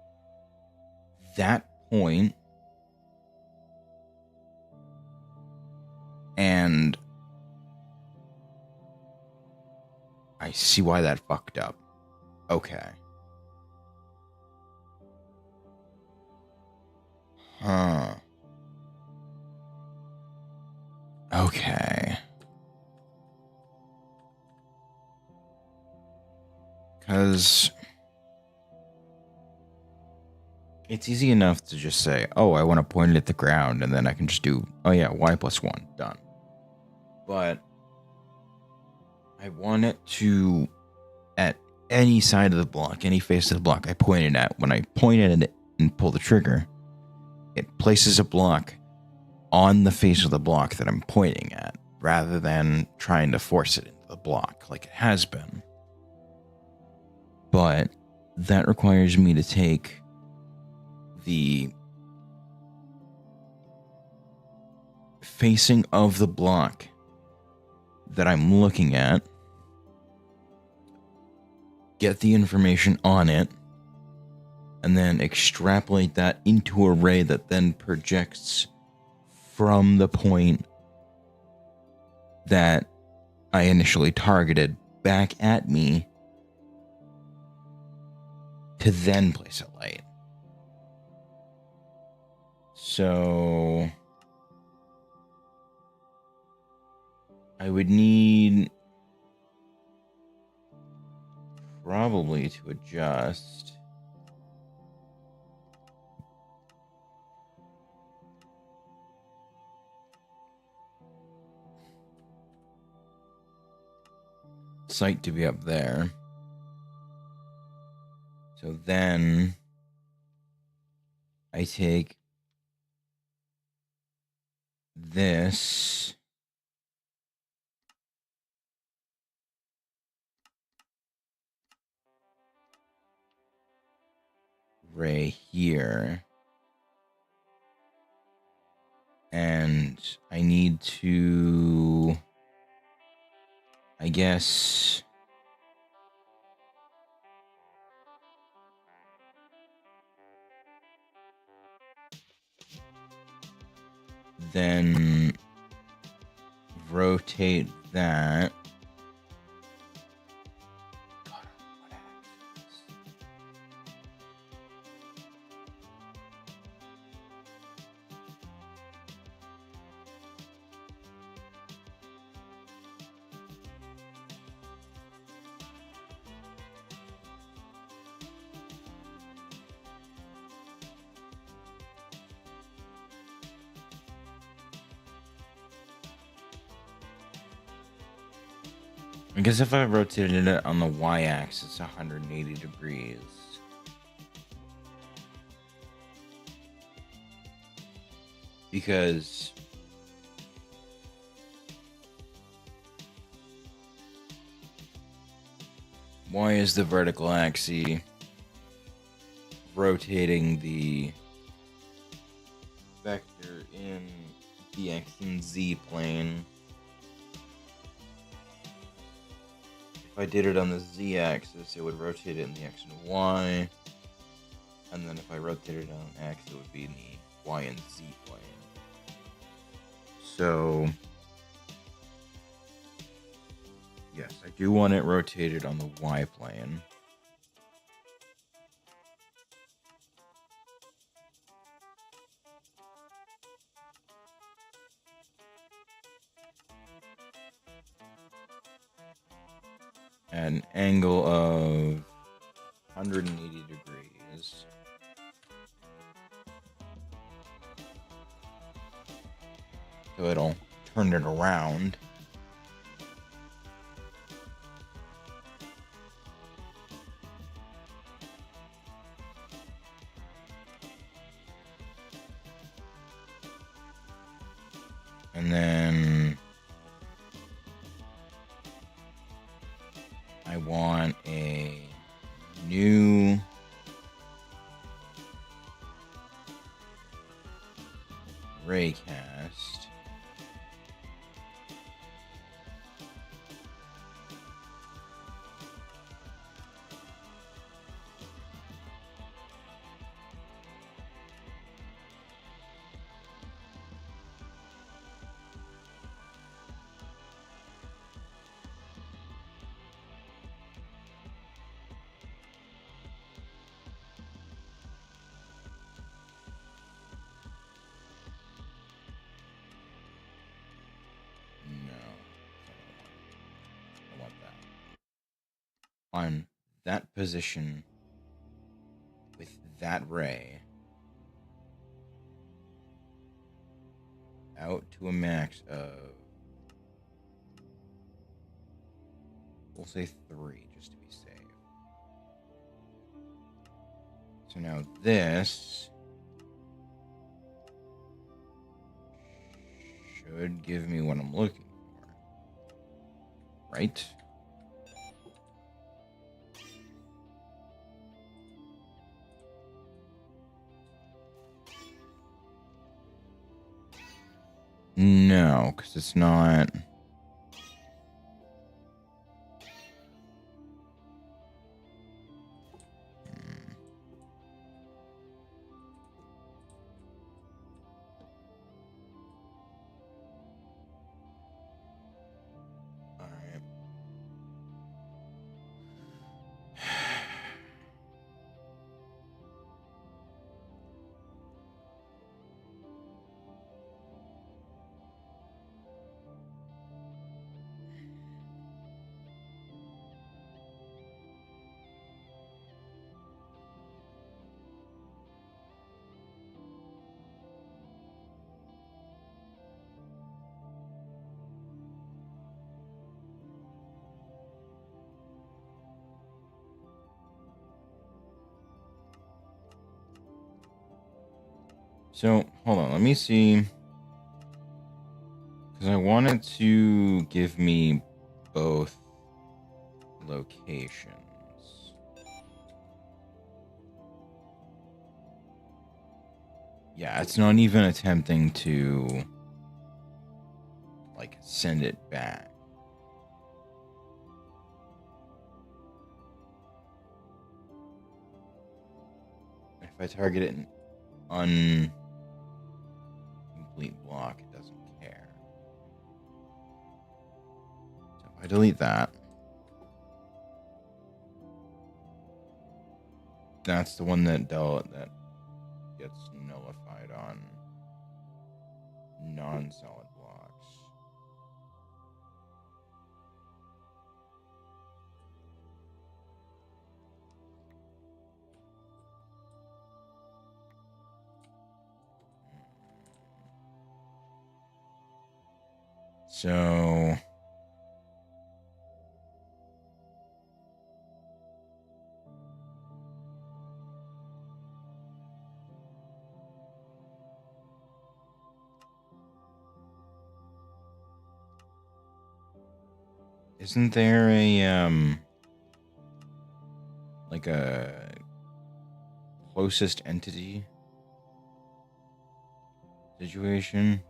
that point and I see why that fucked up. Okay. Huh. Okay. Because it's easy enough to just say, oh, I want to point it at the ground, and then I can just do, oh yeah, y plus 1, done. But I want it to, at any side of the block, any face of the block I point it at, when I point at it and pull the trigger, it places a block on the face of the block that I'm pointing at, rather than trying to force it into the block like it has been. But that requires me to take the facing of the block that I'm looking at, get the information on it, and then extrapolate that into a ray that then projects from the point that I initially targeted back at me to then place a light. So I would need probably to adjust sight to be up there. So then I take this ray here, and I need to, I guess, then rotate that. I guess if I rotated it on the y-axis 180 degrees. Because y is the vertical axis rotating the vector in the x and z plane. If I did it on the z-axis, it would rotate it in the x and y. And then if I rotated it on x, it would be in the y and z plane. So, yes, I do want it rotated on the y plane. at an angle of 180 degrees. So it'll turn it around. And then I want a new raycast. I want that. On that position with that ray out to a max of, we'll say 3 just to be safe. So now this should give me what I'm looking for, right? No, because it's not. All right. So, hold on, let me see. Because I wanted to give me both locations. Yeah, it's not even attempting to, like, send it back. If I target it in incomplete block, it doesn't care. So if I delete that, that's the one that gets nullified on non-solid blocks. So isn't there a like a closest entity situation?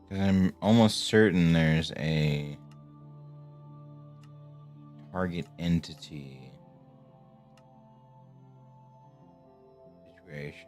Because I'm almost certain there's a target entity situation.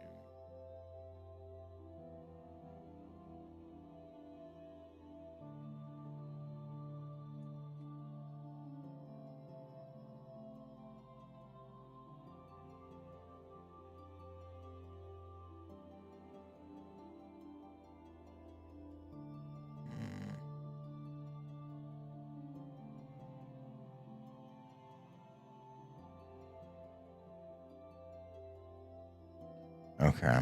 Okay.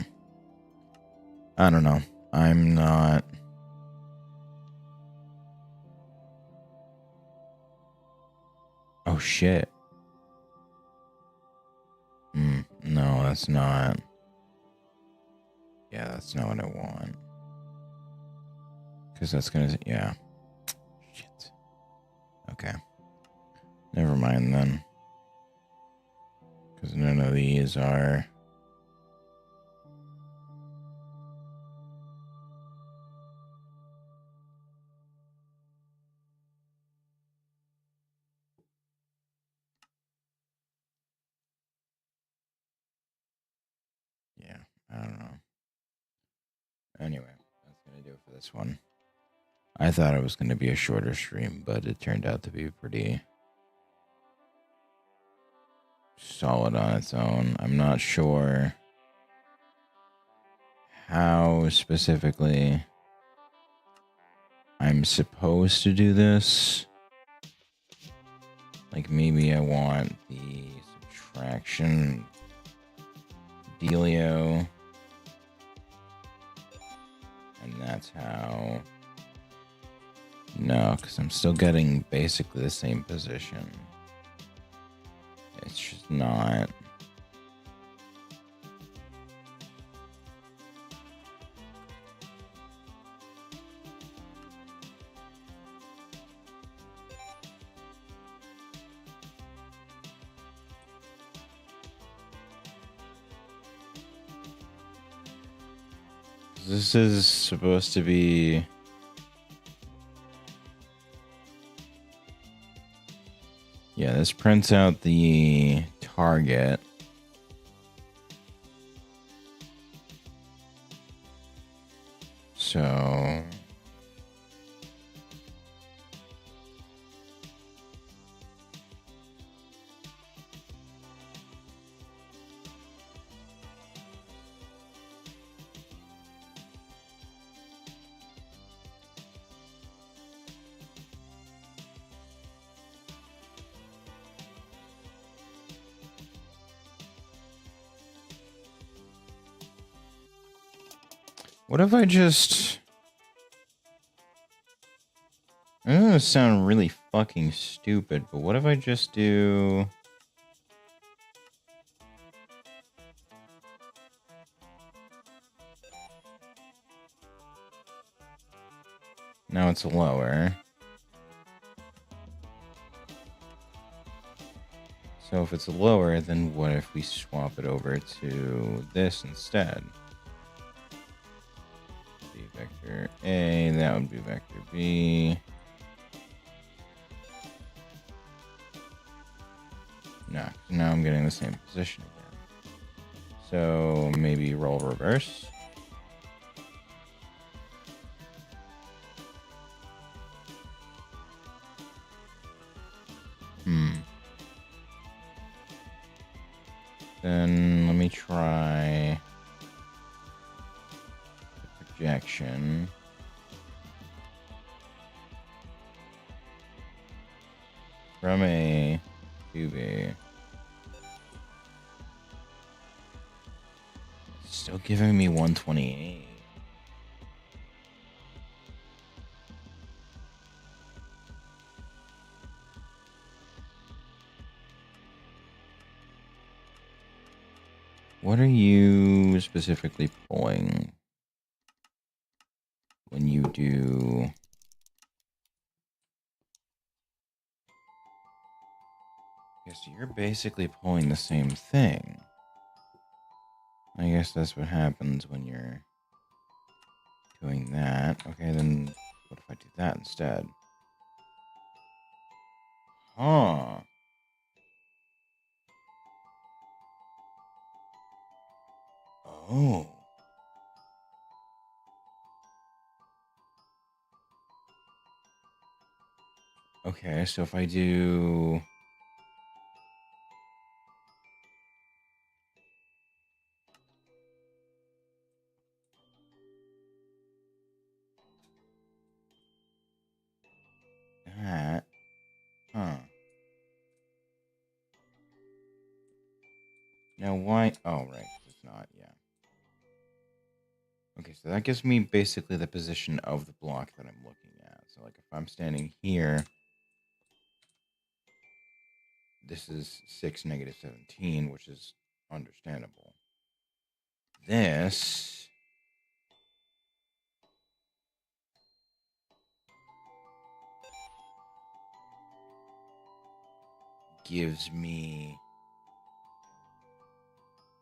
I don't know. I'm not... Oh, shit. No, that's not... Yeah, that's not what I want. Because that's gonna... Yeah. Shit. Okay. Never mind then. Because none of these are... Yeah, I don't know. Anyway, that's gonna do it for this one. I thought it was gonna be a shorter stream, but it turned out to be pretty solid on its own. I'm not sure how specifically I'm supposed to do this. Like, maybe I want the subtraction dealio. And that's how... No, because I'm still getting basically the same position. It's just not... This is supposed to be... Yeah, this prints out the target. So... What if I just... I know this sound really fucking stupid, but what if I just do... Now it's lower. So if it's lower, then what if we swap it over to this instead? Be vector A, that would be vector B. No, now I'm getting the same position again. So maybe roll reverse. Then let me try the projection. From A to B. Still giving me 128. What are you specifically pulling when you do... Yes, you're basically pulling the same thing. I guess that's what happens when you're doing that. Okay, then what if I do that instead? Huh. Oh. Okay, so if I do... that... Huh. Now why... Oh, right, 'cause it's not, yeah. Okay, so that gives me basically the position of the block that I'm looking at. So, like, if I'm standing here, this is 6, -17, which is understandable. This gives me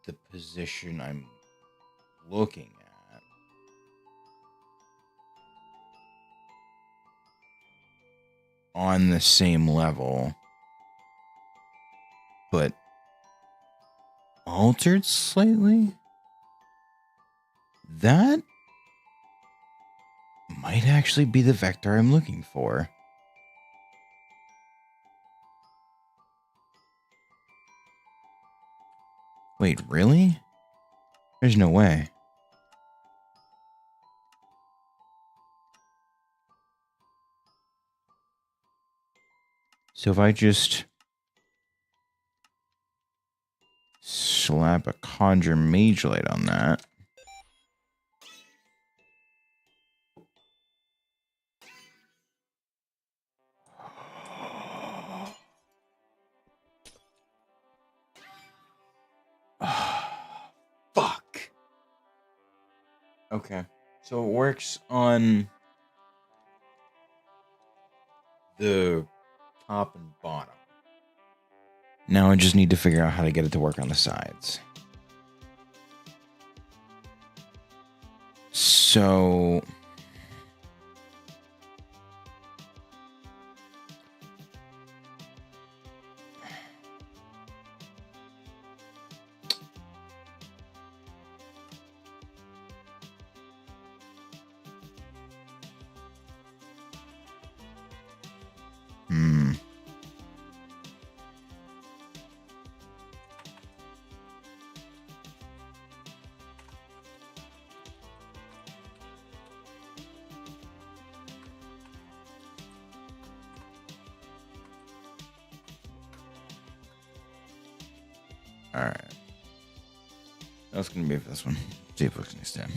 the position I'm looking at. On the same level, but altered slightly? That might actually be the vector I'm looking for. Wait, really? There's no way. So if I just slap a conjure mage light on that. Fuck. Okay. So it works on the top and bottom. Now I just need to figure out how to get it to work on the sides. So all right. That's gonna be for this one. See if it looks next time.